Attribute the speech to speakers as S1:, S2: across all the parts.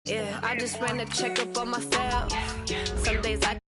S1: Yeah, I just ran a checkup on myself. Some days I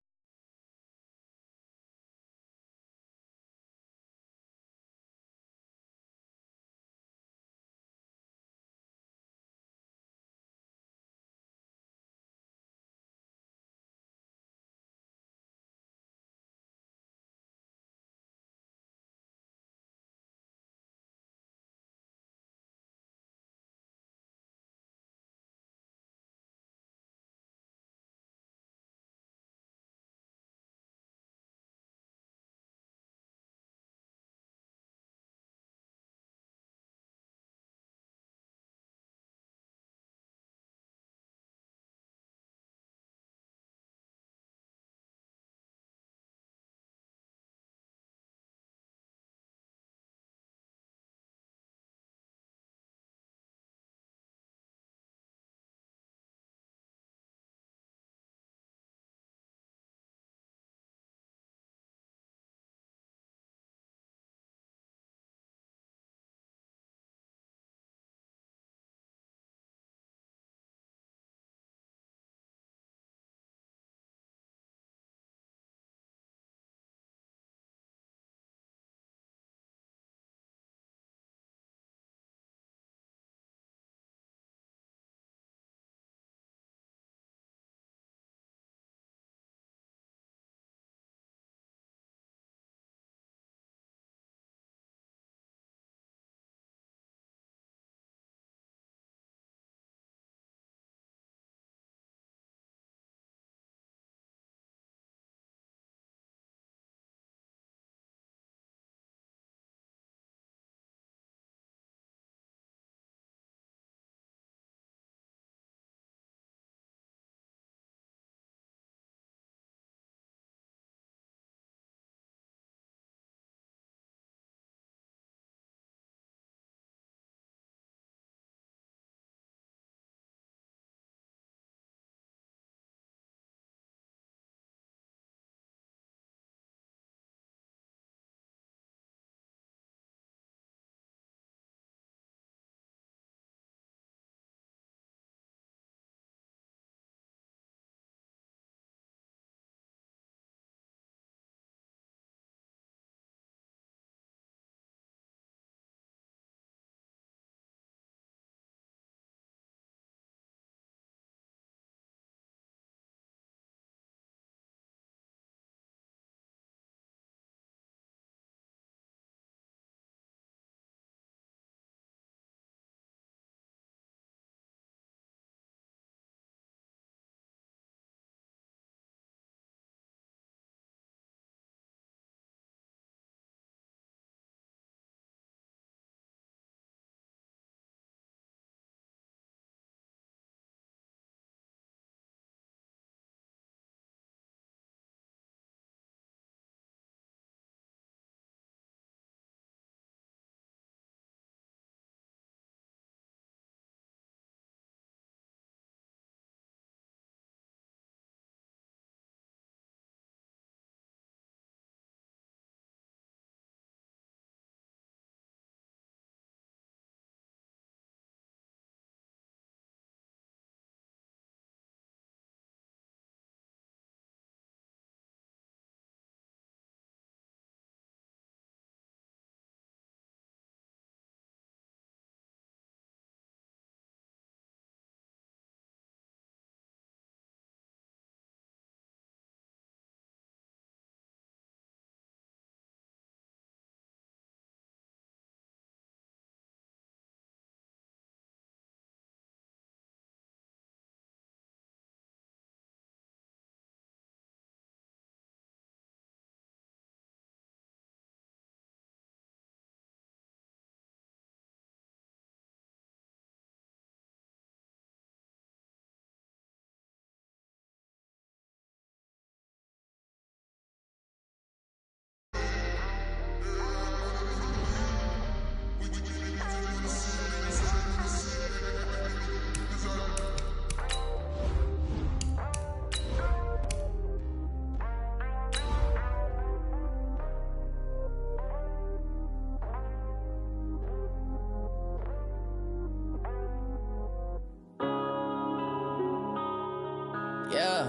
S1: Yeah.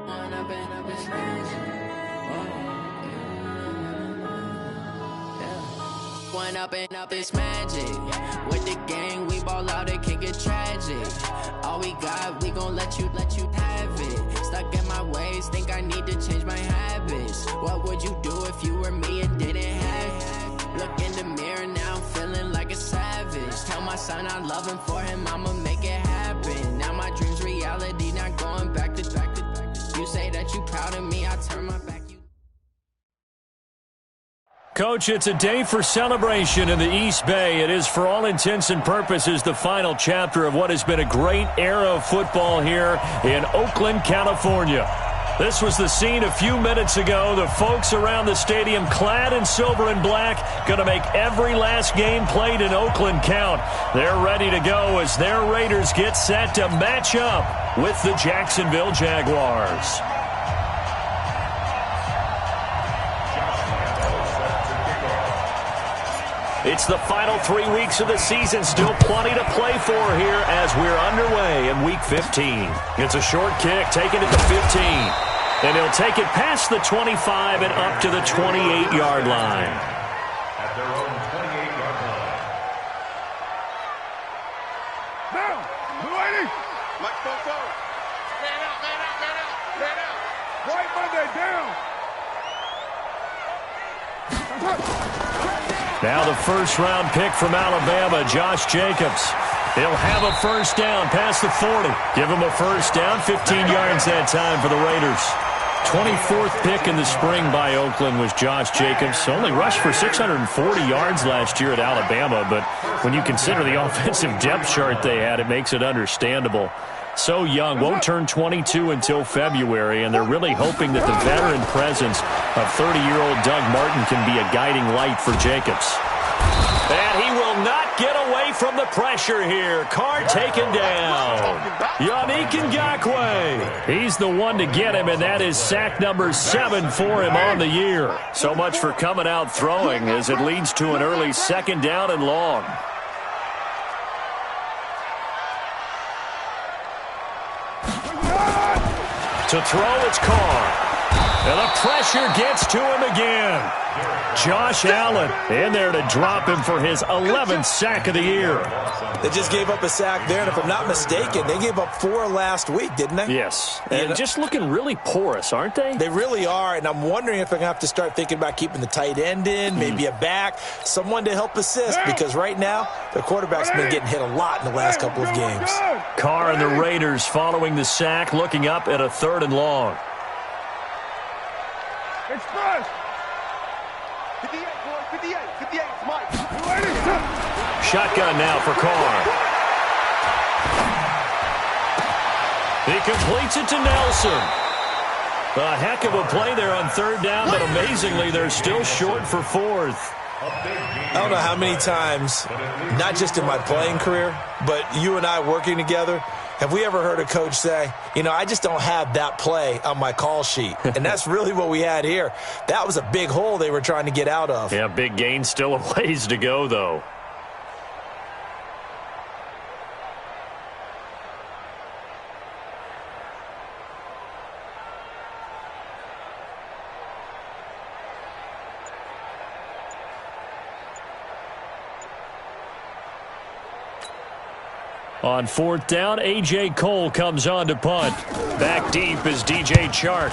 S1: When I've been up this magic. When up this magic. With the gang, we ball out, it can get tragic. All we got, we gon' let you have it. Stuck in my ways, think I need to change my habits. What would you do if you were me and didn't have it? Look in the mirror now, I'm feeling like a savage. Tell my son I love him, for him I'ma make it happen. Now my dream's reality, not going back to. You say that you proud of me, I turn my back.
S2: Coach, it's a day for celebration in the East Bay. It is, for all intents and purposes, the final chapter of what has been a great era of football here in Oakland, California. This was the scene a few minutes ago. The folks around the stadium clad in silver and black going to make every last game played in Oakland count. They're ready to go as their Raiders get set to match up with the Jacksonville Jaguars. It's the final 3 weeks of the season. Still plenty to play for here as we're underway in Week 15. It's a short kick, taken at the 15. And he'll take it past the 25 and up to the 28-yard line.
S3: At their own 28-yard line. Now, lady. Mike, go. Man out. Right Monday, down.
S2: Now the first-round pick from Alabama, Josh Jacobs. He'll have a first down past the 40. Give him a first down, 15 yards that time for the Raiders. 24th pick in the spring by Oakland was Josh Jacobs. Only rushed for 640 yards last year at Alabama, but when you consider the offensive depth chart they had, it makes it understandable. So young, won't turn 22 until February, and they're really hoping that the veteran presence of 30-year-old Doug Martin can be a guiding light for Jacobs. And he will not get away from the pressure here. Carr taken down. Yannick Ngakoue. He's the one to get him, and that is sack number 7 for him on the year. So much for coming out throwing as it leads to an early second down and long. To throw, it's Carr. And the pressure gets to him again. Josh Allen in there to drop him for his 11th sack of the year.
S4: They just gave up a sack there, and if I'm not mistaken, they gave up 4 last week, didn't they?
S2: Yes, and just looking really porous, aren't they?
S4: They really are, and I'm wondering if they're going to have to start thinking about keeping the tight end in, maybe a back, someone to help assist, because right now, their quarterback's been getting hit a lot in the last couple of games.
S2: Carr and the Raiders following the sack, looking up at a 3rd and long.
S3: Express. 58, boy, 58, it's Mike.
S2: Shotgun now for Carr. He completes it to Nelson. A heck of a play there on 3rd down, but amazingly, they're still short for 4th.
S4: I don't know how many times, not just in my playing career, but you and I working together, have we ever heard a coach say, you know, I just don't have that play on my call sheet? And that's really what we had here. That was a big hole they were trying to get out of.
S2: Yeah, big gain, still a ways to go, though. On 4th down, A.J. Cole comes on to punt. Back deep is D.J. Chark.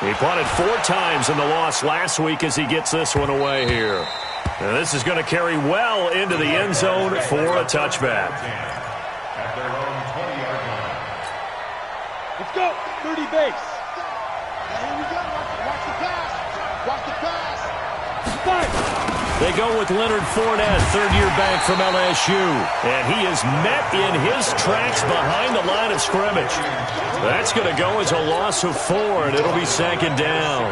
S2: He punted 4 times in the loss last week as he gets this one away here. And this is going to carry well into the end zone for a touchback.
S3: At their own 20-yard line.
S5: Let's go. 30 base.
S3: Here we go. Watch the pass. Watch the pass.
S5: Fight.
S2: They go with Leonard Fournette, 3rd-year back from LSU. And he is met in his tracks behind the line of scrimmage. That's going to go as a loss of 4, and it'll be 2nd down.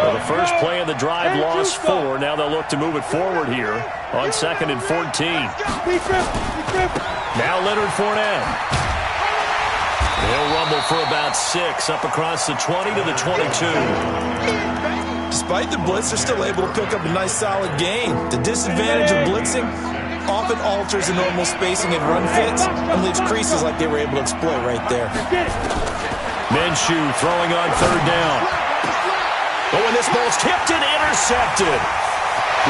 S2: Well, the first play of the drive lost 4. Now they'll look to move it forward here on 2nd and 14. Now Leonard Fournette. He'll rumble for about 6 up across the 20 to the 22.
S4: Despite the blitz, they're still able to pick up a nice solid gain. The disadvantage of blitzing, often alters the normal spacing and run fits and leaves creases like they were able to exploit right there.
S2: Minchew throwing on third down. Oh, and this ball's tipped and intercepted.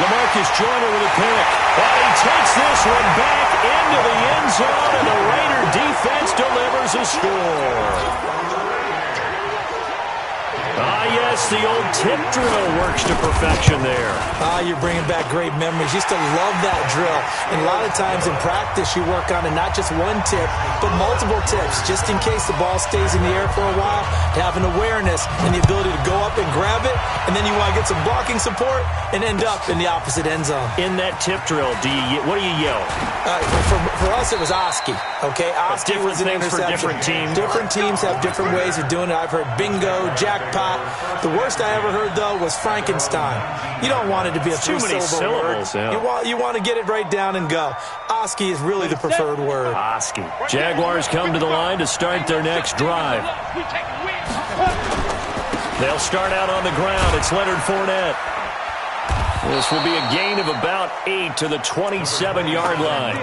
S2: LaMarcus Joyner with a pick. And he takes this one back into the end zone, and the Raider defense delivers a score. Ah, yes, the old tip drill works to perfection there.
S4: Ah, you're bringing back great memories. Used to love that drill. And a lot of times in practice, you work on it not just one tip, but multiple tips, just in case the ball stays in the air for a while, to have an awareness and the ability to go up and grab it, and then you want to get some blocking support and end up in the opposite end zone.
S2: In that tip drill, what do you yell?
S4: For us, it was Oski. Okay, Oski was an interception.
S2: For different teams.
S4: Different teams have different ways of doing it. I've heard bingo, jackpot. The worst I ever heard, though, was Frankenstein. You don't want it to be a three-syllable word. Yeah. You want to get it right down and go. Oski is really the preferred word.
S2: Oski. Jaguars come to the line to start their next drive. They'll start out on the ground. It's Leonard Fournette. This will be a gain of about 8 to the 27-yard line.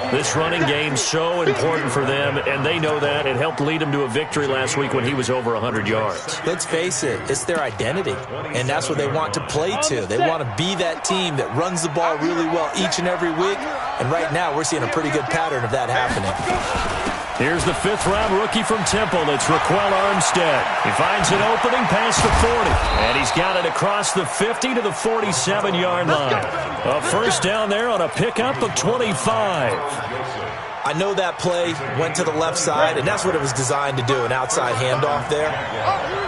S2: This running game's so important for them, and they know that. It helped lead them to a victory last week when he was over 100 yards.
S4: Let's face it, it's their identity, and that's what they want to play to. They want to be that team that runs the ball really well each and every week, and right now we're seeing a pretty good pattern of that happening.
S2: Here's the fifth-round rookie from Temple. It's Raquel Armstead. He finds an opening past the 40, and he's got it across the 50 to the 47-yard line. A first down there on a pickup of 25.
S4: I know that play went to the left side, and that's what it was designed to do, an outside handoff there.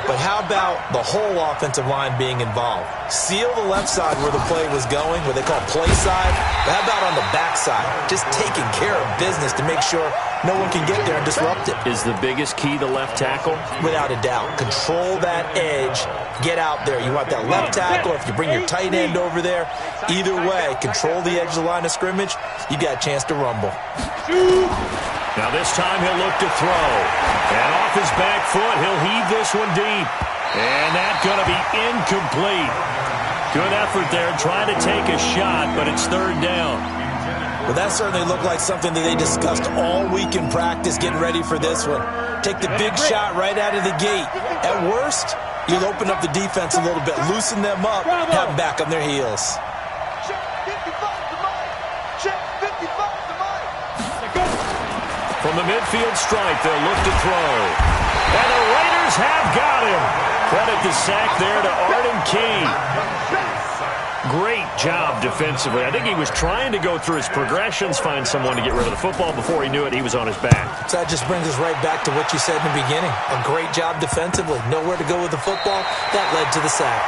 S4: But how about the whole offensive line being involved? Seal the left side where the play was going, what they call play side. But how about on the back side? Just taking care of business to make sure no one can get there and disrupt it.
S2: Is the biggest key the left tackle?
S4: Without a doubt. Control that edge. Get out there. You want that left tackle. If you bring your tight end over there, either way, control the edge of the line of scrimmage, you got a chance to rumble.
S2: Now this time he'll look to throw. And off his back foot, he'll heave this one deep. And that's going to be incomplete. Good effort there trying to take a shot, but it's third down.
S4: Well, that certainly looked like something that they discussed all week in practice, getting ready for this one. Take the big shot right out of the gate. At worst, you'll open up the defense a little bit, loosen them up, have them back on their heels.
S2: From the midfield stripe, they'll look to throw. And the Raiders have got him. Credit the sack there to Arden Key. Great job defensively. I think he was trying to go through his progressions, find someone to get rid of the football. Before he knew it, he was on his back.
S4: So that just brings us right back to what you said in the beginning. A great job defensively. Nowhere to go with the football. That led to the sack.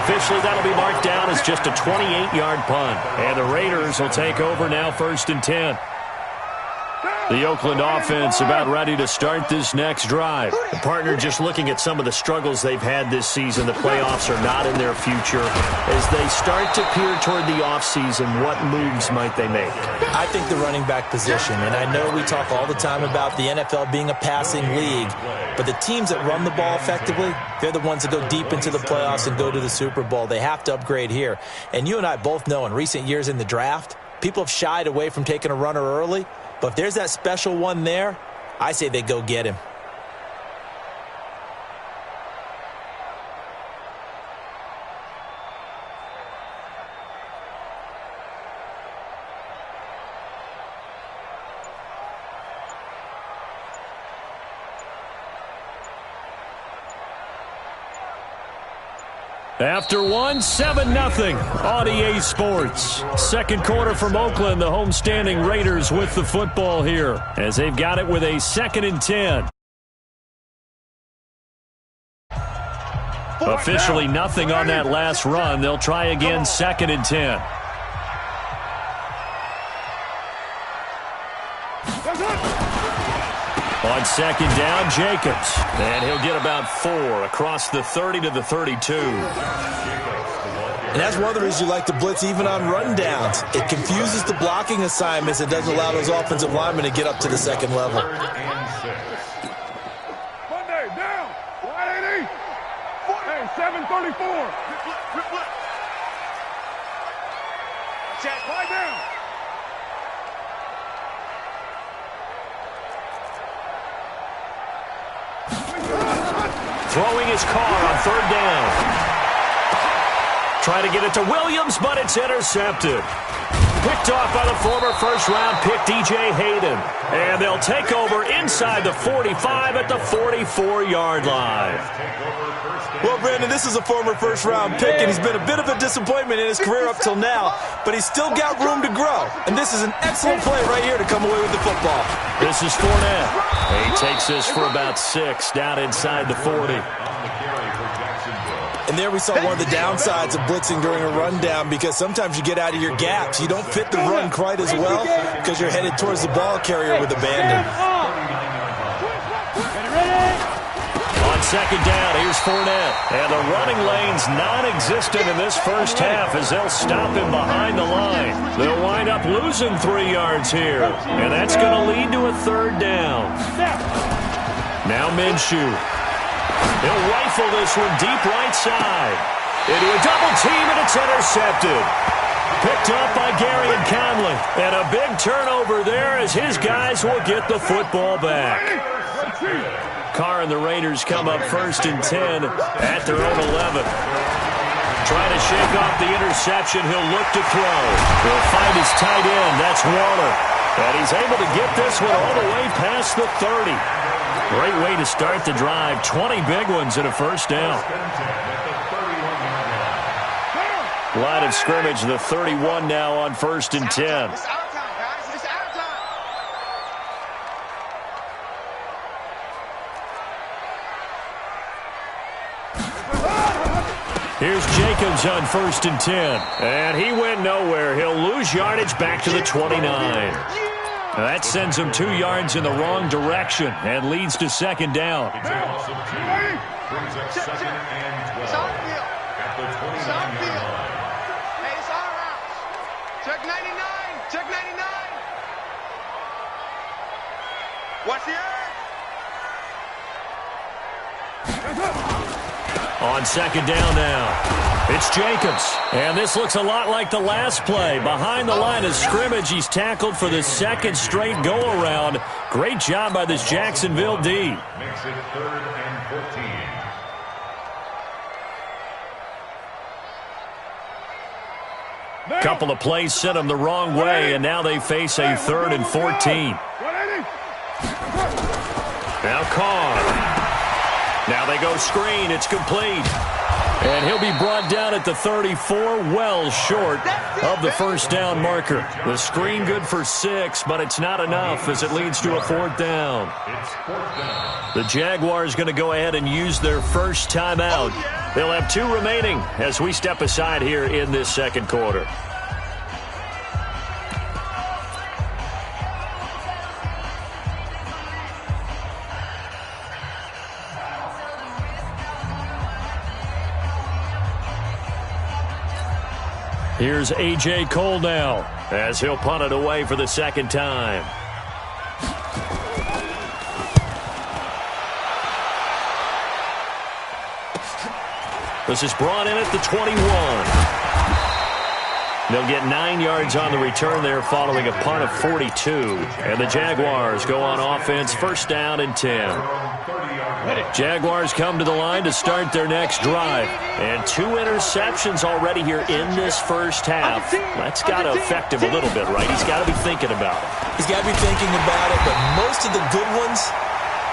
S2: Officially, that'll be marked down as just a 28-yard punt. And the Raiders will take over now, 1st and 10. The Oakland offense about ready to start this next drive. The partner just looking at some of the struggles they've had this season. The playoffs are not in their future. As they start to peer toward the offseason, what moves might they make?
S4: I think the running back position, and I know we talk all the time about the NFL being a passing league, but the teams that run the ball effectively, they're the ones that go deep into the playoffs and go to the Super Bowl. They have to upgrade here. And you and I both know in recent years in the draft, people have shied away from taking a runner early. But if there's that special one there, I say they go get him.
S2: After one, 7-0 on EA Sports. Second quarter from Oakland, the homestanding Raiders with the football here as they've got it with a 2nd and 10. Officially nothing on that last run. They'll try again, 2nd and 10. On 2nd down, Jacobs. And he'll get about 4 across the 30 to the 32.
S4: And that's one of the reasons you like to blitz even on run downs. It confuses the blocking assignments. It doesn't allow those offensive linemen to get up to the second level.
S3: Monday, down. 180. Hey, 734. Check. Lie down.
S2: Throwing his car on third down. Trying to get it to Williams, but it's intercepted. Picked off by the former first-round pick, DJ Hayden. And they'll take over inside the 45 at the 44-yard line.
S4: Well, Brandon, this is a former first-round pick, and he's been a bit of a disappointment in his career up till now, but he's still got room to grow. And this is an excellent play right here to come away with the football.
S2: This is Fournette. He takes this for about 6 down inside the 40.
S4: And there we saw one of the downsides of blitzing during a rundown, because sometimes you get out of your gaps. You don't fit the run quite as well because you're headed towards the ball carrier with abandon.
S2: On second down, here's Fournette. And the running lane's non-existent in this first half as they'll stop him behind the line. They'll wind up losing 3 yards here. And that's going to lead to a third down. Now Minchew. He'll rifle this one deep right side. Into a double team, and it's intercepted. Picked up by Gary and Conley. And a big turnover there as his guys will get the football back. Carr and the Raiders come up 1st and 10 at their own 11. Trying to shake off the interception. He'll look to throw. He'll find his tight end. That's Waller. And he's able to get this one all the way past the 30. Great way to start the drive. 20 big ones and a first down. Line of scrimmage, the 31 now on 1st and 10.
S3: It's our time, guys. It's our time.
S2: Here's Jacobs on 1st and 10. And he went nowhere. He'll lose yardage back to the 29. That sends him 2 yards in the wrong direction and leads to second down.
S3: Brings up second and 12 at the 29-yard line. Hey, it's our routes. Check 99. Check 99. Watch the earth.
S2: On second down now. It's Jacobs. And this looks a lot like the last play. Behind the line of scrimmage, he's tackled for the second straight go-around. Great job by this Jacksonville D.
S6: Makes it 3rd and 14.
S2: Couple of plays sent them the wrong way, and now they face a 3rd and 14. Now Carr. Now they go screen. It's complete. And he'll be brought down at the 34, well short of the first down marker. The screen good for 6, but it's not enough as it leads to a 4th down. The Jaguars going to go ahead and use their first timeout. They'll have 2 remaining as we step aside here in this second quarter. Here's A.J. Cole now as he'll punt it away for the second time. This is brought in at the 21. They'll get 9 yards on the return there following a punt of 42. And the Jaguars go on offense, first down and 10. Jaguars come to the line to start their next drive. And 2 interceptions already here in this first half. That's got to affect him a little bit, right? He's got to be thinking about it.
S4: He's got to be thinking about it, but most of the good ones,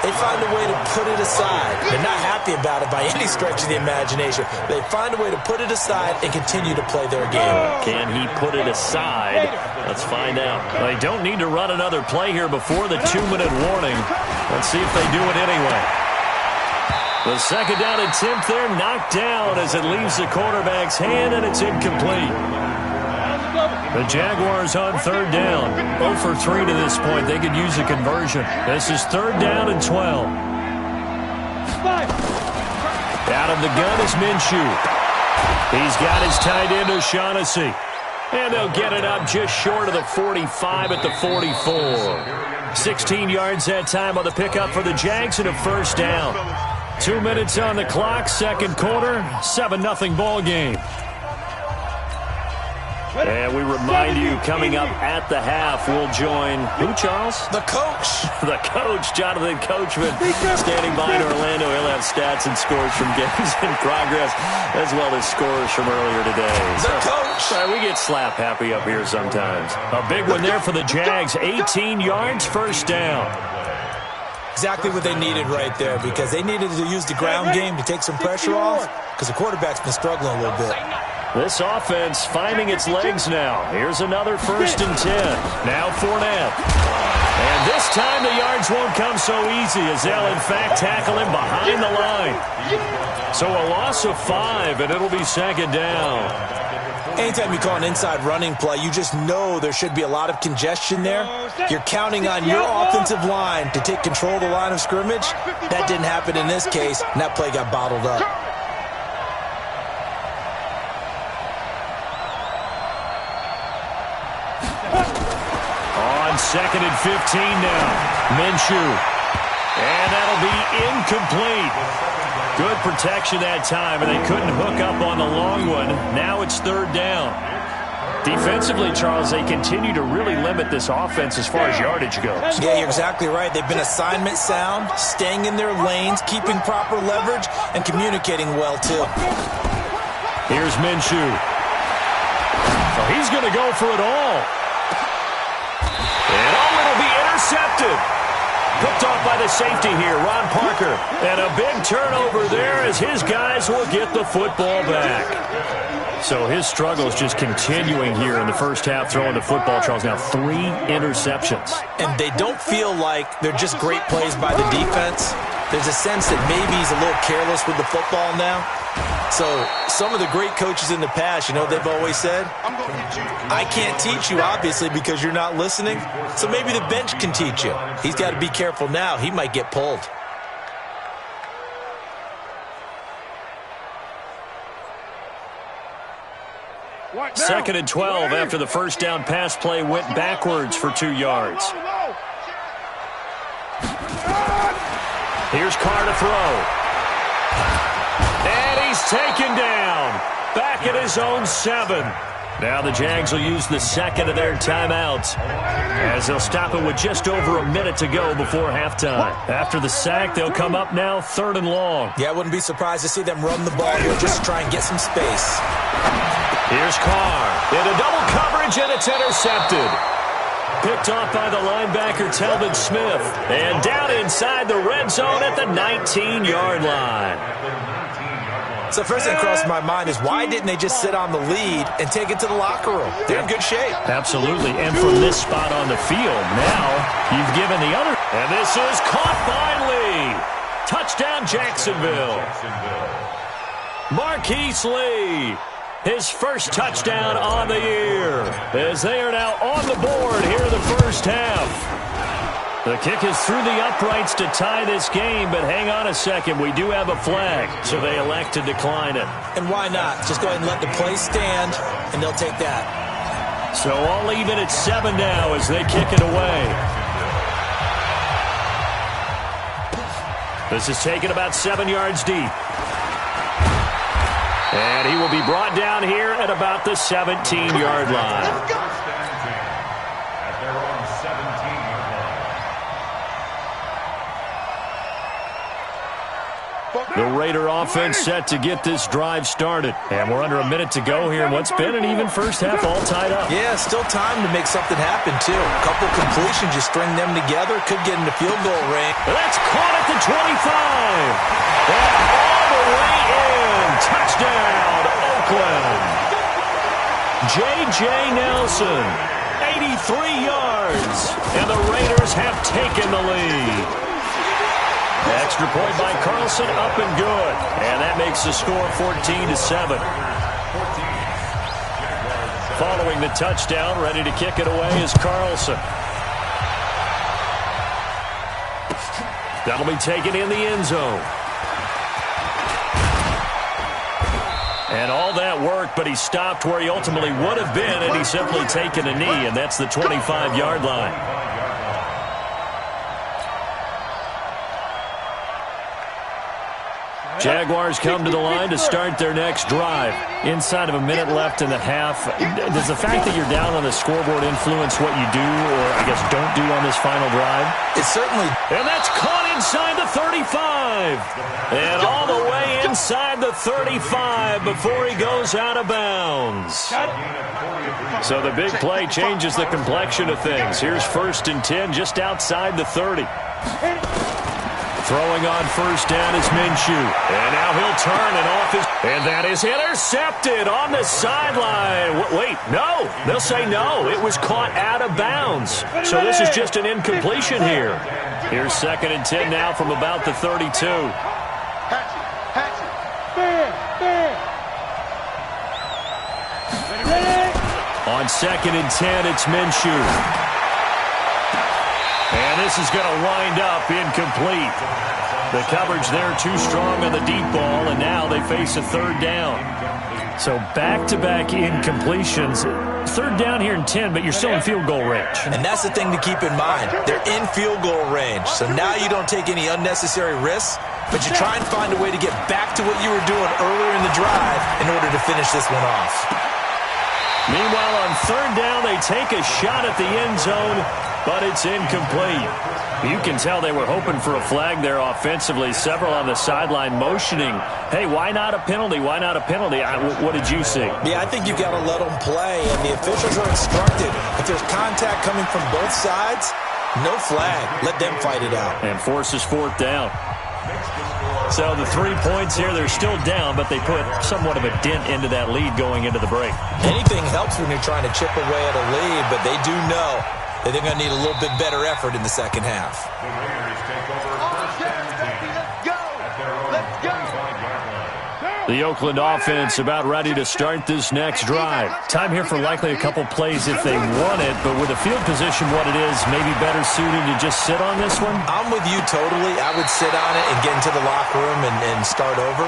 S4: they find a way to put it aside. They're not happy about it by any stretch of the imagination. They find a way to put it aside and continue to play their game.
S2: Can he put it aside? Let's find out. They don't need to run another play here before the 2-minute warning. Let's see if they do it anyway. The second down attempt there knocked down as it leaves the quarterback's hand, and it's incomplete. The Jaguars on third down. 0 for 3 to this point. They could use a conversion. This is 3rd down and 12. Out of the gun is Minchew. He's got his tight end O'Shaughnessy. And they'll get it up just short of the 45 at the 44. 16 yards that time on the pickup for the Jags and a first down. 2 minutes on the clock, second quarter, 7-0 ball game. And we remind you, coming up at the half, we'll join who, Charles?
S4: The coach.
S2: The coach, Jonathan Coachman, standing by in Orlando. He'll have stats and scores from games in progress, as well as scores from earlier today.
S4: The coach.
S2: We get slap happy up here sometimes. A big one there for the Jags. 18 yards, first down.
S4: Exactly what they needed right there, because they needed to use the ground game to take some pressure off, because the quarterback's been struggling a little bit.
S2: This offense finding its legs now. Here's another 1st and 10. Now Fournette. And this time the yards won't come so easy, as they'll in fact tackle him behind the line. So a loss of 5, and it'll be 2nd down.
S4: Anytime you call an inside running play, you just know there should be a lot of congestion there. You're counting on your offensive line to take control of the line of scrimmage. That didn't happen in this case, and that play got bottled up.
S2: On 2nd and 15 now. Minchew. And that'll be incomplete. Good protection that time, and they couldn't hook up on the long one. Now it's 3rd down. Defensively, Charles, they continue to really limit this offense as far as yardage goes.
S4: Yeah, you're exactly right. They've been assignment sound, staying in their lanes, keeping proper leverage, and communicating well, too.
S2: Here's Minchew. So he's going to go for it all. And it'll be intercepted. Picked off by the safety here, Ron Parker. And a big turnover there as his guys will get the football back. So his struggles just continuing here in the first half, throwing the football, Charles. Now 3 interceptions.
S4: And they don't feel like they're just great plays by the defense. There's a sense that maybe he's a little careless with the football now. So some of the great coaches in the past, they've always said, I can't teach you, obviously, because you're not listening. So maybe the bench can teach you. He's got to be careful now. He might get pulled.
S2: Second and 12 after the first down pass play went backwards for 2 yards. Here's Carr to throw. And he's taken down. Back at his own 7. Now the Jags will use the second of their timeouts, as they'll stop it with just over a minute to go before halftime. After the sack, they'll come up now 3rd and long.
S4: Yeah, I wouldn't be surprised to see them run the ball here just to try and get some space.
S2: Here's Carr. Into double coverage, and it's intercepted. Picked off by the linebacker, Telvin Smith. And down inside the red zone at the 19-yard line.
S4: So first thing that crossed my mind is, why didn't they just sit on the lead and take it to the locker room? They're in good shape.
S2: Absolutely. And from this spot on the field, now you've given the other. And this is caught by Lee. Touchdown, Jacksonville. Marquise Lee. His first touchdown on the year, as they are now on the board here in the first half. The kick is through the uprights to tie this game, but hang on a second. We do have a flag, so they elect to decline it.
S4: And why not? Just go ahead and let the play stand, and they'll take that.
S2: So all even at 7 now as they kick it away. This is taken about 7 yards deep. And he will be brought down here at about the 17-yard line. The Raider offense set to get this drive started. And we're under a minute to go here in what's been an even first half, all tied up.
S4: Yeah, still time to make something happen, too. A couple completions, you string them together, could get into field goal range.
S2: That's caught at the 25. And all the way in. Touchdown, Oakland. J.J. Nelson, 83 yards. And the Raiders have taken the lead. Extra point by Carlson, up and good. And that makes the score 14-7. Following the touchdown, ready to kick it away is Carlson. That'll be taken in the end zone. And all that work, but he stopped where he ultimately would have been, and he's simply taken a knee, and that's the 25-yard line. Jaguars come to the line to start their next drive. Inside of a minute left in the half, does the fact that you're down on the scoreboard influence what you do, or I guess don't do on this final drive?
S4: It certainly.
S2: And that's caught inside the 35. And all the way inside the 35 before he goes out of bounds. So the big play changes the complexion of things. Here's 1st and 10 just outside the 30. Throwing on first down is Minshew. And now he'll turn and off his... And that is intercepted on the sideline. Wait, no. They'll say no. It was caught out of bounds. So this is just an incompletion here. Here's 2nd and 10 now from about the 32. On 2nd and 10, it's Minshew. And this is going to wind up incomplete. The coverage there too strong on the deep ball, and now they face a 3rd down. So back-to-back incompletions. 3rd down here in 10, but you're still in field goal range.
S4: And that's the thing to keep in mind. They're in field goal range. So now you don't take any unnecessary risks, but you try and find a way to get back to what you were doing earlier in the drive in order to finish this one off.
S2: Meanwhile, on 3rd down, they take a shot at the end zone, but it's incomplete. You can tell they were hoping for a flag there offensively. Several on the sideline motioning, hey, why not a penalty? Why not a penalty? What did you see?
S4: Yeah, I think you've got to let them play, and the officials are instructed. If there's contact coming from both sides, no flag. Let them fight it out.
S2: And forces 4th down. So the 3 points here, they're still down, but they put somewhat of a dent into that lead going into the break.
S4: Anything helps when you're trying to chip away at a lead, but they do know that they're going to need a little bit better effort in the second half.
S2: The Oakland offense about ready to start this next drive. Time here for likely a couple plays if they want it, but with the field position what it is, maybe better suited to just sit on this one?
S4: I'm with you totally. I would sit on it and get into the locker room and start over.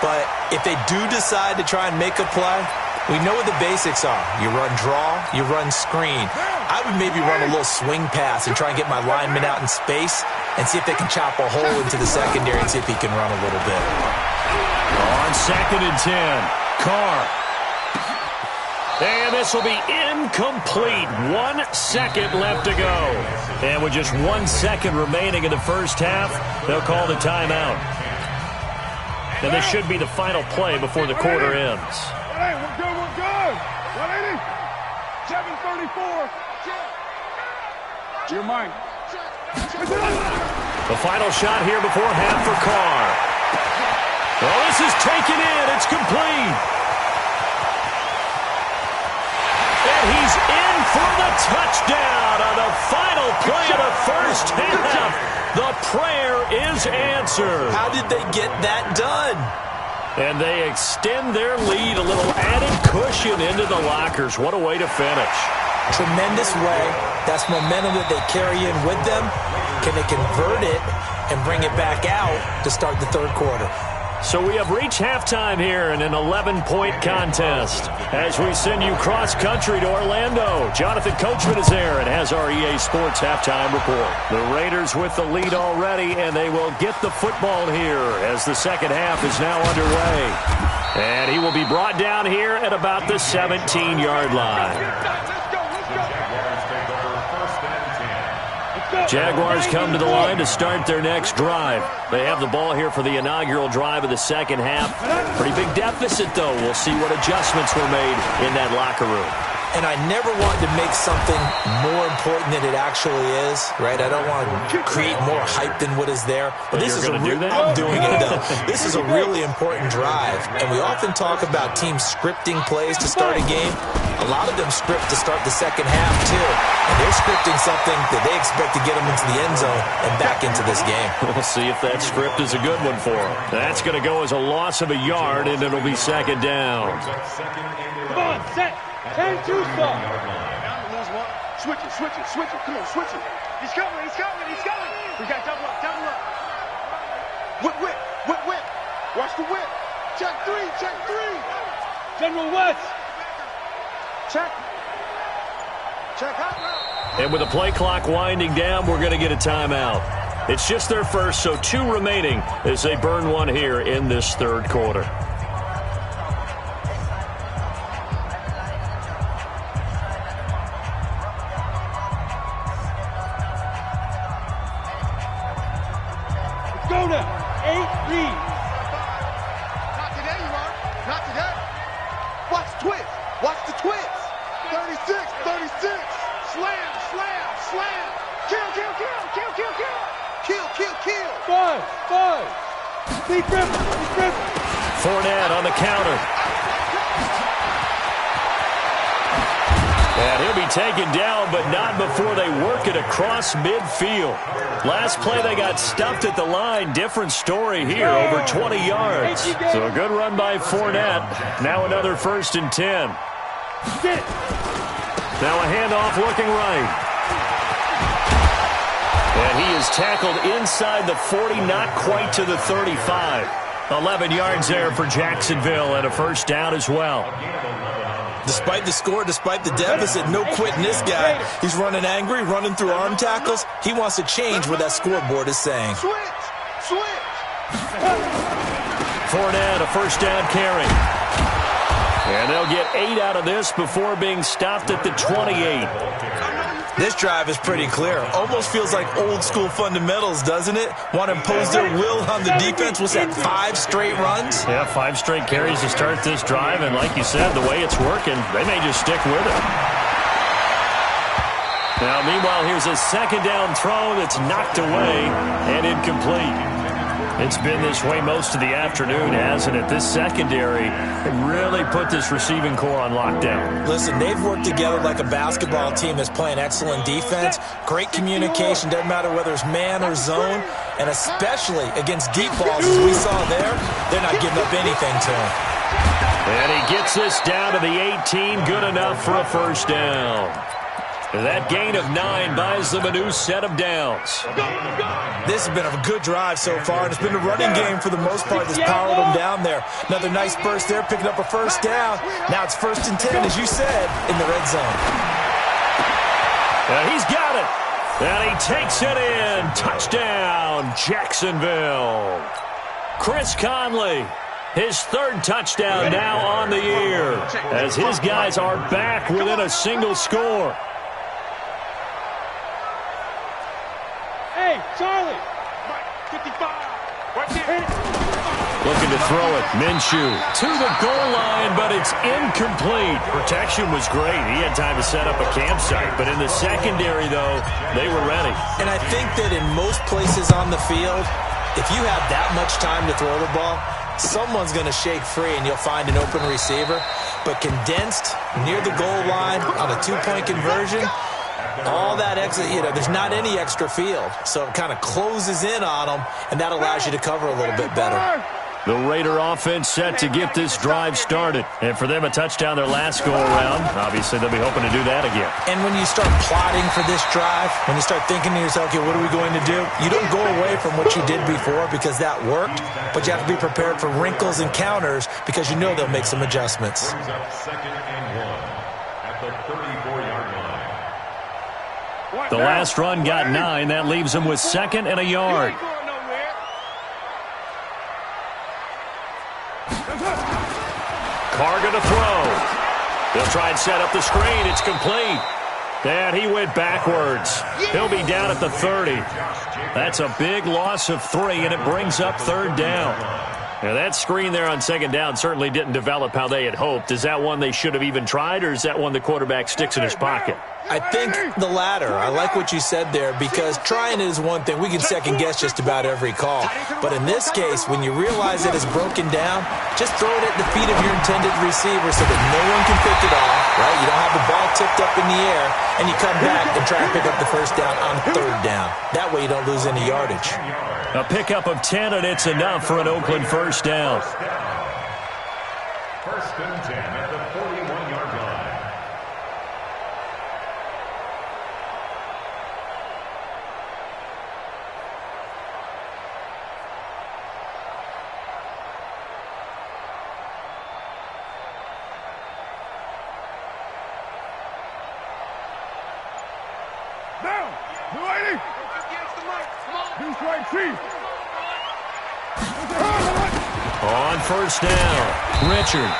S4: But if they do decide to try and make a play, we know what the basics are. You run draw, you run screen. I would maybe run a little swing pass and try and get my lineman out in space and see if they can chop a hole into the secondary and see if he can run a little bit.
S2: On 2nd and 10, Carr. And this will be incomplete. 1 second left to go. And with just 1 second remaining in the first half, they'll call the timeout. And this should be the final play before the quarter ends.
S5: Hey, we're good, we're good. 180. 734. You're mine.
S2: The final shot here before half for Carr. Oh, this is taken in. It's complete. And he's in for the touchdown on the final play of the first half. The prayer is answered.
S4: How did they get that done?
S2: And they extend their lead, a little added cushion into the lockers. What a way to finish.
S4: Tremendous way. That's momentum that they carry in with them. Can they convert it and bring it back out to start the 3rd quarter?
S2: So we have reached halftime here in an 11-point contest. As we send you cross-country to Orlando, Jonathan Coachman is there and has our EA Sports halftime report. The Raiders with the lead already, and they will get the football here as the second half is now underway. And he will be brought down here at about the 17-yard line. Jaguars come to the line to start their next drive. They have the ball here for the inaugural drive of the second half. Pretty big deficit, though. We'll see what adjustments were made in that locker room.
S4: And I never want to make something more important than it actually is, right? I don't want to create more hype than what is there. But this is I'm doing it, though. This is a really important drive. And we often talk about teams scripting plays to start a game. A lot of them script to start the second half, too. And they're scripting something that they expect to get them into the end zone and back into this game.
S2: We'll see if that script is a good one for them. That's going to go as a loss of a yard, and it'll be second down.
S5: Come on, set. 10-2 stop. Switch it, switch it, switch it. Come on, switch it. He's coming, he's coming, he's coming. We got double up, double up. Whip, whip, whip, whip. Watch the whip. Check 3, check 3. General West. Check. Check out.
S2: And with the play clock winding down, we're going to get a timeout. It's just their first, so 2 remaining as they burn one here in this third quarter.
S5: Let's go now. 8 lead.
S3: Not today, you are. Not today. Watch the twist. Watch the twist. 36, 36. Slam, slam, slam. Kill, kill, kill, kill, kill, kill. Kill, kill, kill.
S5: 5. Keep gripping.
S2: Fournette on the counter. And he'll be taken down, but not before they work it across midfield. Last play, they got stuffed at the line. Different story here, over 20 yards. So a good run by Fournette. Now another 1st and 10. Now a handoff looking right. And he is tackled inside the 40, not quite to the 35. 11 yards there for Jacksonville and a 1st down as well.
S4: Despite the score, despite the deficit, no quitting this guy. He's running angry, running through arm tackles. He wants to change what that scoreboard is saying.
S3: Switch.
S2: Fournette, a 1st down carry. And they'll get 8 out of this before being stopped at the 28.
S4: This drive is pretty clear. Almost feels like old school fundamentals, doesn't it? Want to impose their will on the defense. Was that 5 straight runs?
S2: Yeah, 5 straight carries to start this drive. And like you said, the way it's working, they may just stick with it. Now, meanwhile, here's a 2nd down throw that's knocked away and incomplete. It's been this way most of the afternoon, hasn't it? This secondary really put this receiving core on lockdown.
S4: Listen, they've worked together like a basketball team that's playing excellent defense. Great communication, doesn't matter whether it's man or zone. And especially against deep balls, as we saw there, they're not giving up anything to him.
S2: And he gets this down to the 18, good enough for a 1st down. That gain of 9 buys them a new set of downs.
S4: This has been a good drive so far, and it's been a running game for the most part that's powered them down there. Another nice burst there, picking up a 1st down. Now it's 1st and 10, as you said, in the red zone.
S2: And he's got it. And he takes it in. Touchdown, Jacksonville. Chris Conley, his 3rd touchdown now on the year, as his guys are back within a single score.
S5: Hey, Charlie. 55.
S2: Looking to throw it. Minchew to the goal line, but it's incomplete. Protection was great. He had time to set up a campsite, but in the secondary, though, they were ready.
S4: And I think that in most places on the field, if you have that much time to throw the ball, someone's going to shake free and you'll find an open receiver. But condensed near the goal line on a 2-point conversion, all that extra, there's not any extra field. So it kind of closes in on them, and that allows you to cover a little bit better.
S2: The Raider offense set to get this drive started. And for them, a touchdown their last go-around. Obviously, they'll be hoping to do that again.
S4: And when you start plotting for this drive, when you start thinking to yourself, okay, what are we going to do? You don't go away from what you did before because that worked, but you have to be prepared for wrinkles and counters because you know they'll make some adjustments.
S6: 2nd and 1 at the 34-yard line.
S2: The last run got 9. That leaves them with 2nd and a yard. Carr to throw. They'll try and set up the screen. It's complete. And he went backwards. He'll be down at the 30. That's a big loss of 3, and it brings up 3rd down. Now, that screen there on 2nd down certainly didn't develop how they had hoped. Is that one they should have even tried, or is that one the quarterback sticks in his pocket?
S4: I think the latter. I like what you said there because trying is one thing. We can second-guess just about every call. But in this case, when you realize that it's broken down, just throw it at the feet of your intended receiver so that no one can pick it off, right? You don't have the ball tipped up in the air, and you come back and try to pick up the 1st down on 3rd down. That way you don't lose any yardage.
S2: A pickup of 10, and it's enough for an Oakland 1st down.
S6: 1st and 10 at the 41-yard line.
S5: Down. 280. Against the mic. Come on.
S2: On first down, Richard.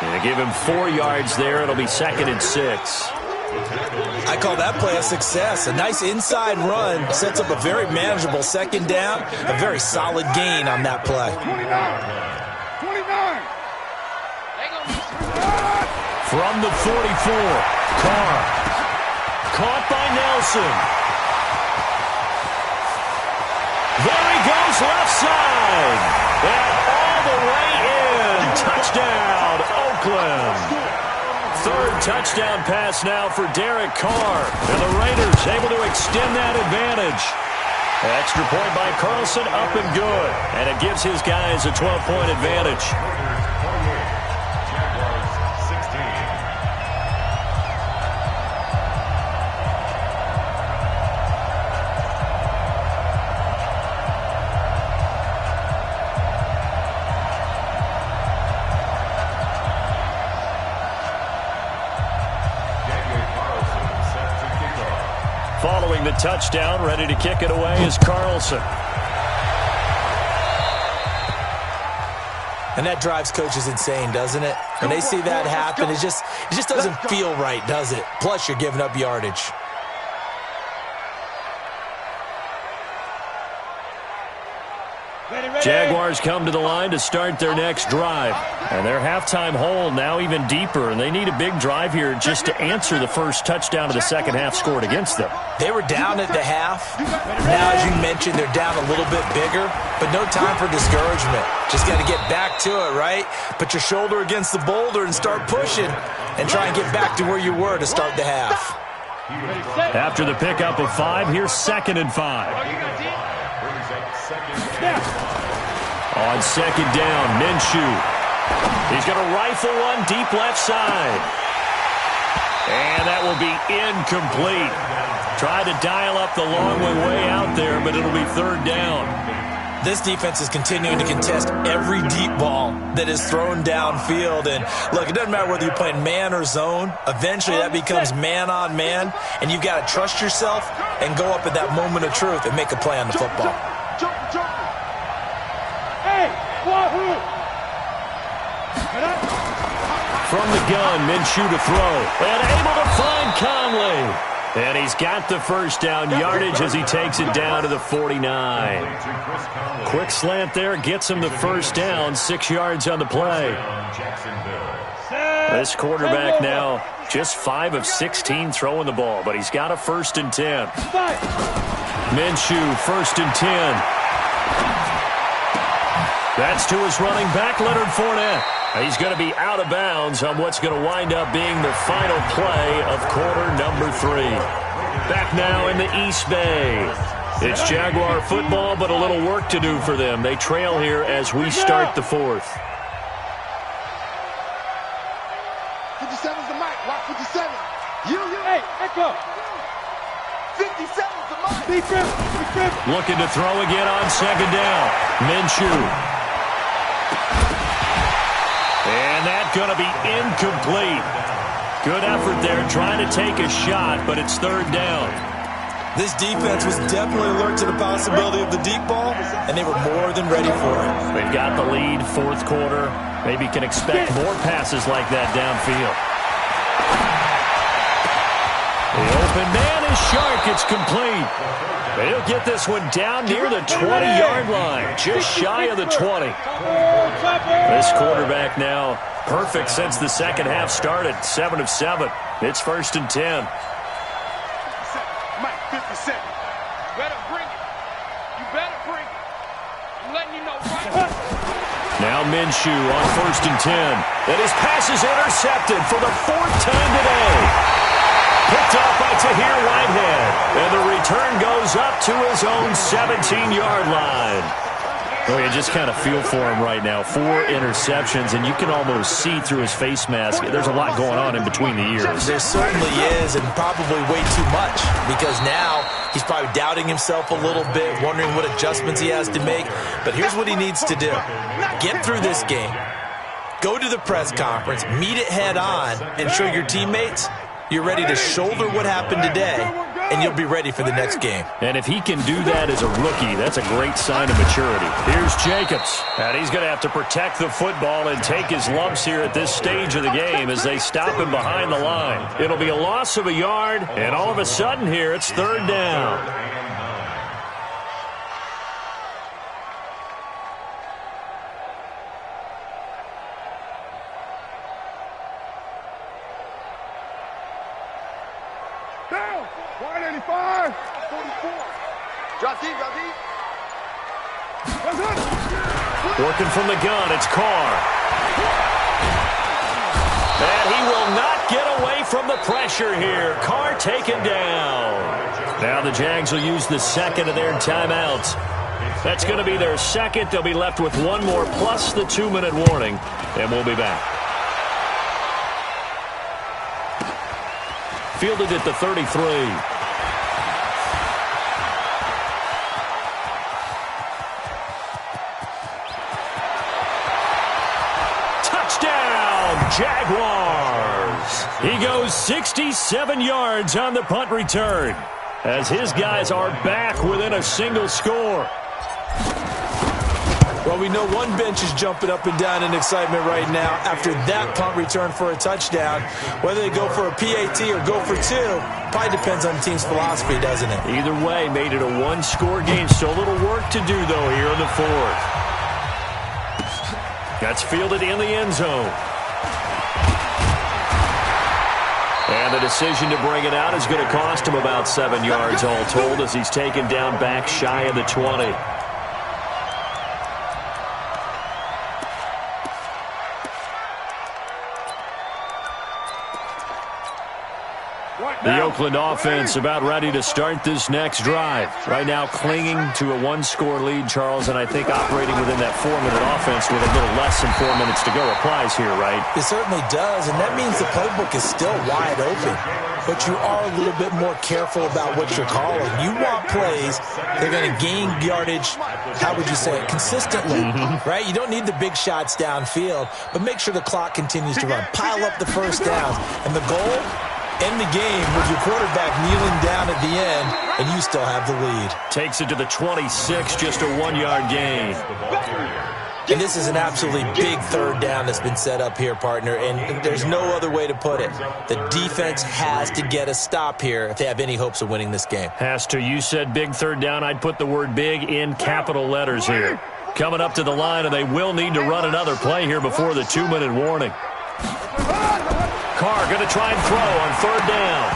S2: And they give him 4 yards there. It'll be 2nd and 6.
S4: I call that play a success. A nice inside run sets up a very manageable 2nd down. A very solid gain on that play.
S3: 29.
S2: From the 44, Carr. Caught by Nelson. There he goes, left side. And all the way in. Touchdown, Oakland. 3rd touchdown pass now for Derek Carr. And the Raiders able to extend that advantage. Extra point by Carlson, up and good. And it gives his guys a 12-point advantage. Following the touchdown, ready to kick it away is Carlson.
S4: And that drives coaches insane, doesn't it? When they see that happen, it just doesn't feel right, does it? Plus, you're giving up yardage.
S2: Jaguars come to the line to start their next drive. And their halftime hole now even deeper, and they need a big drive here just to answer the first touchdown of the second half scored against them.
S4: They were down at the half. Now, as you mentioned, they're down a little bit bigger, but no time for discouragement. Just got to get back to it, right? Put your shoulder against the boulder and start pushing and try and get back to where you were to start the half.
S2: After the pickup of 5, here's 2nd and 5. On 2nd down, Minchew. He's going to rifle one deep left side. And that will be incomplete. Tried to dial up the long way out there, but it'll be 3rd down.
S4: This defense is continuing to contest every deep ball that is thrown downfield. And, look, it doesn't matter whether you're playing man or zone. Eventually, that becomes man-on-man, and you've got to trust yourself and go up at that moment of truth and make a play on the football.
S2: From the gun, Minchew to throw. And able to find Conley. And he's got the first down yardage as he takes it down to the 49. Quick slant there, gets him the first down, 6 yards on the play. This quarterback now just 5 of 16 throwing the ball, but he's got a 1st and 10. Minchew, 1st and 10. That's to his running back, Leonard Fournette. He's going to be out of bounds on what's going to wind up being the final play of quarter number 3. Back now in the East Bay. It's Jaguar football, but a little work to do for them. They trail here as we start the 4th.
S3: 57's the mic. Watch 57. Hey, echo. 57's the mic.
S2: Looking to throw again on 2nd down. Minchew. And that's going to be incomplete. Good effort there trying to take a shot, but it's 3rd down.
S4: This defense was definitely alert to the possibility of the deep ball, and they were more than ready for it.
S2: They've got the lead, 4th quarter. Maybe can expect more passes like that downfield. The open man is Shark. It's complete. He'll get this one down near the 20-yard line, just shy of the 20. This quarterback now perfect since the second half started, 7 of 7. It's 1st and 10.
S3: Mike, 57. You better bring it. You better bring it. I'm letting you know right.
S2: Now Minchew on 1st and 10. And his pass is intercepted for the 4th time today. Picked off by Tahir Whitehead. And the return goes up to his own 17-yard line. Oh, you just kind of feel for him right now. 4 interceptions, and you can almost see through his face mask. There's a lot going on in between the ears.
S4: There certainly is, and probably way too much, because now he's probably doubting himself a little bit, wondering what adjustments he has to make. But here's what he needs to do. Get through this game. Go to the press conference, meet it head on, and show your teammates you're ready to shoulder what happened today and you'll be ready for the next game.
S2: And if he can do that as a rookie, that's a great sign of maturity. Here's Jacobs. And he's going to have to protect the football and take his lumps here at this stage of the game as they stop him behind the line. It'll be a loss of a yard, and all of a sudden here, it's third down.
S3: Down. 185. 44. Drop deep, drop deep. That's it.
S2: Working from the gun, it's Carr. And he will not get away from the pressure here. Carr taken down. Now the Jags will use the second of their timeouts. That's going to be their second. They'll be left with one more plus the 2-minute warning, and we'll be back. Fielded at the 33. Touchdown, Jaguars. He goes 67 yards on the punt return as his guys are back within a single score.
S4: Well, we know one bench is jumping up and down in excitement right now after that punt return for a touchdown. Whether they go for a PAT or go for two, probably depends on the team's philosophy, doesn't it?
S2: Either way, made it a one-score game. Still a little work to do, though, here in the fourth. That's fielded in the end zone. And the decision to bring it out is going to cost him about 7 yards all told as he's taken down back shy of the 20. The Oakland offense about ready to start this next drive. Right now clinging to a one-score lead, Charles, and I think operating within that 4-minute offense with a little less than 4 minutes to go applies here, right?
S4: It certainly does, and that means the playbook is still wide open. But you are a little bit more careful about what you're calling. You want plays that are going to gain yardage, how would you say it, consistently, right? You don't need the big shots downfield, but make sure the clock continues to run. Pile up the first downs, and the goal, end the game with your quarterback kneeling down at the end, and you still have the lead.
S2: Takes it to the 26, just a 1-yard gain.
S4: And this is an absolutely big third down that's been set up here, partner, and there's no other way to put it. The defense has to get a stop here if they have any hopes of winning this game.
S2: Has to. You said big third down. I'd put the word big in capital letters here. Coming up to the line, and they will need to run another play here before the 2-minute warning. Carr going to try and throw on third down.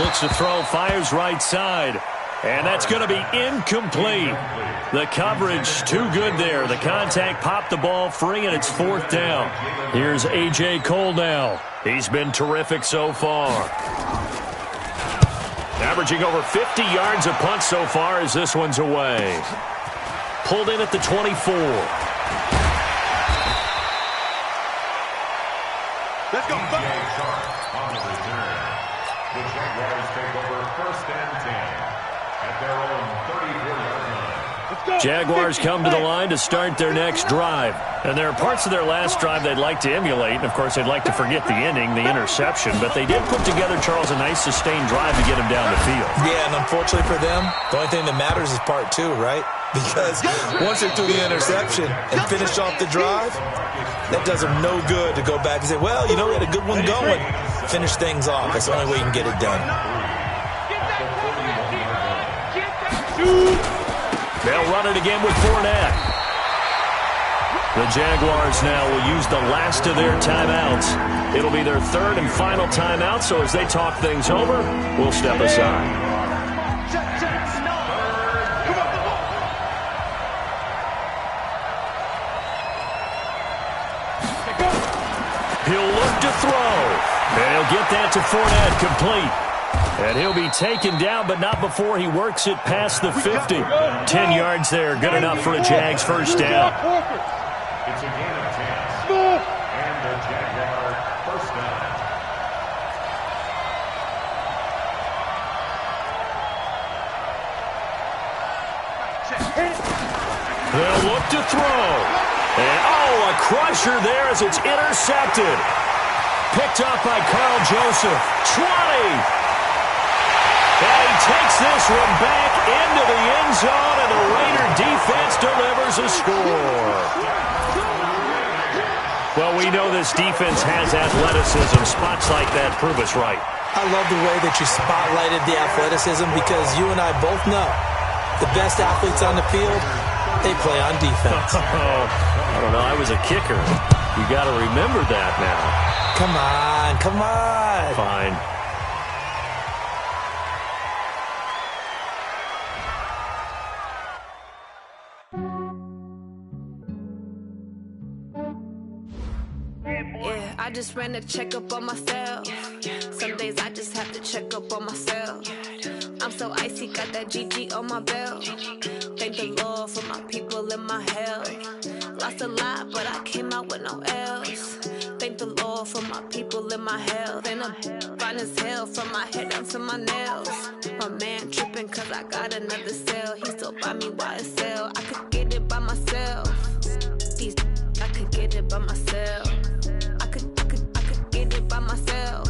S2: Looks to throw, fires right side. And that's going to be incomplete. The coverage too good there. The contact popped the ball free, and it's fourth down. Here's A.J. Cole now. He's been terrific so far. Averaging over 50 yards a punt so far as this one's away. Pulled in at the 24.
S3: Let's go.
S6: On the return, the Jaguars take over first and 10 at their own 34-yard line.
S2: Jaguars come to the line to start their next drive. And there are parts of their last drive they'd like to emulate. And, of course, they'd like to forget the ending, the interception. But they did put together, Charles, a nice sustained drive to get him down the field.
S4: Yeah, and unfortunately for them, the only thing that matters is part two, right? Because once they threw the interception and finished off the drive, that does them no good to go back and say, well, you know, we had a good one going. Finish things off. That's the only way you can get it done.
S2: They'll run it again with Fournette. The Jaguars now will use the last of their timeouts. It'll be their third and final timeout, so as they talk things over, we'll step aside. He'll look to throw, and he'll get that to Fournette, complete. And he'll be taken down, but not before he works it past the 50. 10 yards there, good enough for a Jags first down.
S6: It's a gain of 10. And the Jaguar first down.
S2: They'll look to throw. And, a crusher there as it's intercepted. Picked up by Carl Joseph. 20. And he takes this one back into the end zone, and the Raider defense delivers a score. Well, we know this defense has athleticism. Spots like that prove us right.
S4: I love the way that you spotlighted the athleticism because you and I both know the best athletes on the field, they play on defense.
S2: I don't know. I was a kicker. You got to remember that now.
S4: Come on, come on.
S2: Fine.
S7: Yeah, I just ran a checkup on myself. Some days I just have to check up on myself. I'm so icy, got that GG on my belt. Thank the Lord for my people in my health. Lost a lot, but I came out with no else. Thank the Lord for my people in my health. And I'm fine as hell from my head down to my nails. My man tripping cause I got another cell. He still buy me YSL. I could get it by myself. These I could get it by myself. I could get it by myself.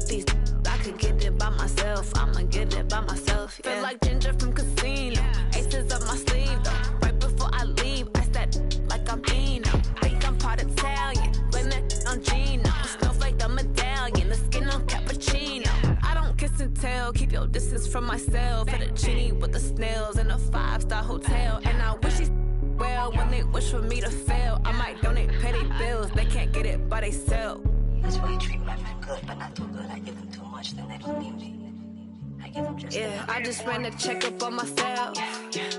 S7: These I could get it by myself. I'ma get it by myself. Yeah. Feel like Ginger from Casino. Aces up my sleeve though. Right before I leave, I said like I'm Dino. Think I'm part Italian. Blame that on Gino. Snowflake the medallion. The skin on cappuccino. I don't kiss and tell. Keep your distance from myself. Fettuccine with the snails in a 5-star hotel. And I wish he's well when they wish for me to fail. I might donate petty bills. They can't get it by themselves.
S8: That's why you treat my men good, but not too good. I give them too much, then they don't need me. I give them just
S7: yeah, I just ran a checkup on myself.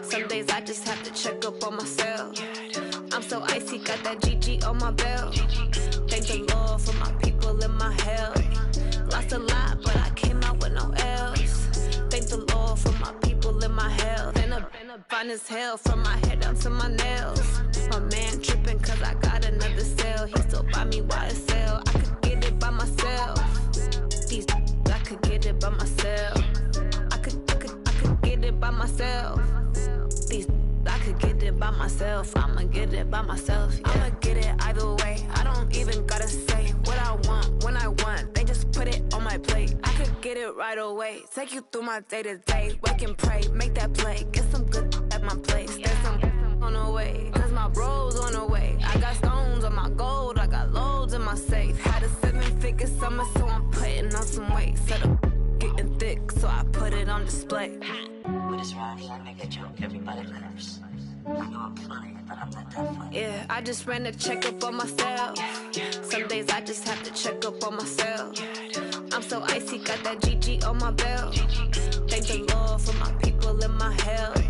S7: Some days I just have to check up on myself. I'm so icy, got that GG on my belt. Thank the Lord for my people in my health. Lost a lot, but I came out with no else. Thank the Lord for my people in my health. And I'm fine as hell from my head down to my nails. My man tripping cause I got another cell. He still buy me YSL. I could get it by myself. These I could get it by myself. I could get it by myself. These I could get it by myself. I'ma get it by myself. Yeah. I'ma get it either way. I don't even gotta say what I want when I want. They just put it on my plate. I could get it right away. Take you through my day to day. Wake and pray, make that play. Get some good at my place. There's some on the way. Cause my bro's on the way. I got stones on my gold. I got loads in my safe. Had a 7-figure summer, so I'm putting on some weight. Set up getting thick, so I put it on display.
S8: With this round here, I make a joke, everybody laughs. I know I'm funny, but I'm not that funny.
S7: Yeah, I just ran a checkup on myself. Some days I just have to check up on myself. I'm so icy, got that GG on my belt. Thank the Lord for my people in my health.